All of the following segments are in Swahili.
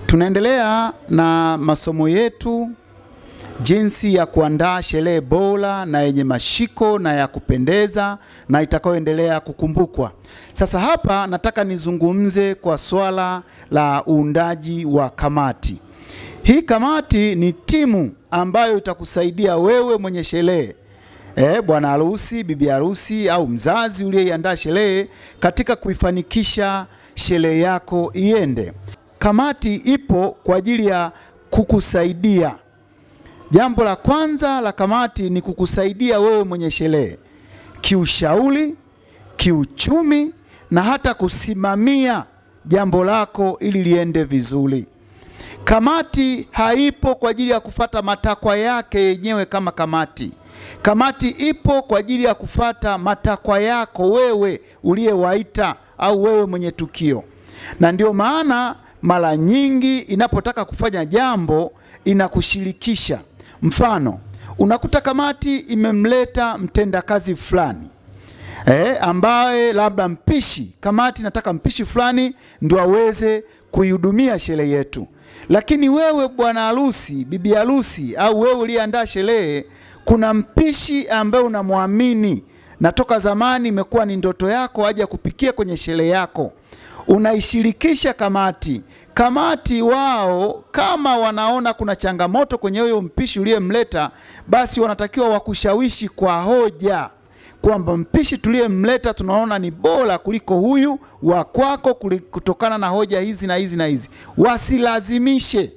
Tunaendelea na masomo yetu jinsi ya kuandaa sherehe bora na yenye mashiko na ya kupendeza na itakayoendelea kukumbukwa. Sasa hapa nataka nizungumze kwa swala la uundaji wa kamati. Hii kamati ni timu ambayo itakusaidia wewe mwenye sherehe, bwana harusi, bibi harusi au mzazi uliyeiandaa sherehe katika kuifanikisha sherehe yako iende. Kamati ipo kwa ajili ya kukusaidia. Jambo la kwanza la kamati ni kukusaidia wewe mwenye sherehe kiushauri, kiuchumi na hata kusimamia jambo lako ili liende vizuri. Kamati haipo kwa ajili ya kufuata matakwa yake yenyewe kama kamati. Kamati ipo kwa ajili ya kufuata matakwa yako wewe uliyewaita au wewe mwenye tukio. Na ndio maana mara nyingi inapotaka kufanya jambo inakushirikisha. Mfano, unakuta kamati imemleta mtendakazi fulani ambaye labda mpishi, kamati nataka mpishi fulani ndio aweze kuihudumia sherehe yetu. Lakini wewe bwana harusi, bibi harusi au wewe uliyeandaa sherehe, kuna mpishi ambaye unamwamini na toka zamani imekuwa ni ndoto yako aje kupikia kwenye sherehe yako. Unaishirikisha kamati. Kamati wao kama wanaona kuna changamoto kwenye huyo mpishi uliyemleta, basi wanatakiwa wakushawishi kwa hoja kwamba mpishi tuliyemleta tunaona ni bora kuliko huyu wa kwako kutokana na hoja hizi na hizi na hizi. Wasilazimishe.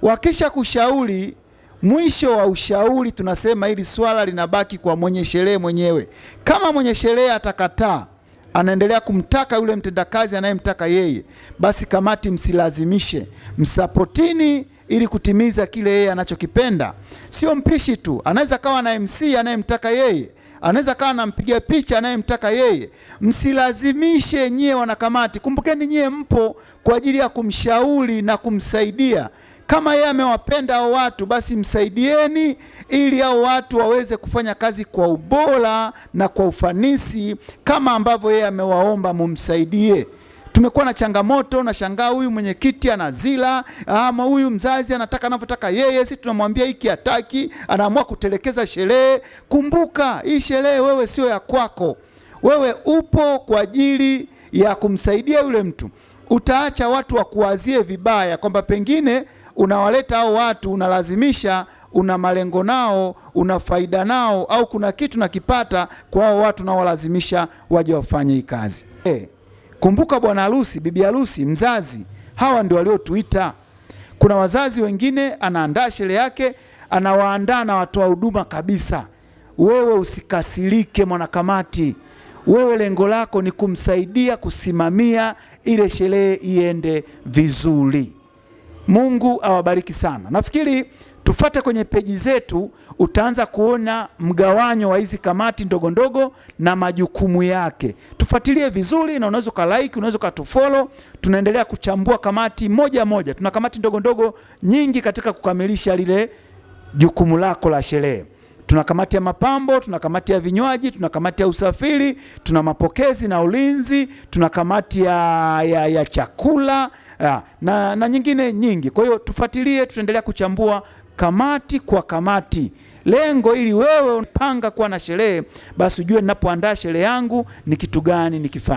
Wakisha kushauri, mwisho wa ushauri tunasema hili swala linabaki kwa mwenye sherehe mwenyewe. Kama mwenye sherehe atakataa, anaendelea kumtaka yule mtendakazi anayemtaka yeye, basi kamati msilazimishe, msapotini ili kutimiza kile yeye anachokipenda. Sio mpishi tu, anaweza kawa na MC anayemtaka yeye, anaweza kawa na mpiga picha anayemtaka yeye. Msilazimishe nyie wanakamati. Kumbukeni nyie mpo kwa ajili ya kumshauri na kumsaidia. Kama yeye amewapenda hao watu, basi msaidieni ili hao watu waweze kufanya kazi kwa ubora na kwa ufanisi kama ambavyo yeye amewaomba mumsaidie. Tumekuwa na changamoto, na shangaa huyu mwenyekiti anazila, ama huyu mzazi anataka anavyotaka yeye, sisi tunamwambia hiki hataki, anaamua kutelekeza sherehe. Kumbuka, hii sherehe wewe sio ya kwako. Wewe upo kwa ajili ya kumsaidia yule mtu. Utaacha watu wakuwazie vibaya kwamba pengine unawaleta hao watu, unalazimisha, una malengo nao, una faida nao, au kuna kitu nakipata kwa hao watu na walazimisha waje wafanye hii kazi. Kumbuka bwana harusi, bibi harusi, mzazi, hawa ndio waliotuita. Kuna wazazi wengine anaandaa sherehe yake, anawaandaa na watu wa huduma kabisa. Wewe usikasirike mwanakamati. Wewe lengo lako ni kumsaidia kusimamia ile sherehe iende vizuri. Mungu awabariki sana. Nafikiri tufate kwenye peji zetu, utaanza kuona mgawanyo wa hizi kamati ndogo ndogo na majukumu yake. Tufuatilie vizuri, na unaweza ka-like, unaweza ka-follow. Tunaendelea kuchambua kamati moja moja. Tuna kamati ndogo ndogo nyingi katika kukamilisha lile jukumu lako la sherehe. Tuna kamati ya mapambo, tuna kamati ya vinywaji, tuna kamati ya usafiri, tuna mapokezi na ulinzi, tuna kamati ya chakula na nyingine nyingi. Kwa hiyo tufuatilie, tutaendelea kuchambua kamati kwa kamati. Lengo ili wewe unapanga kuwa na sherehe, basi ujue ninapoandaa sherehe yangu ni kitu gani nikifanya.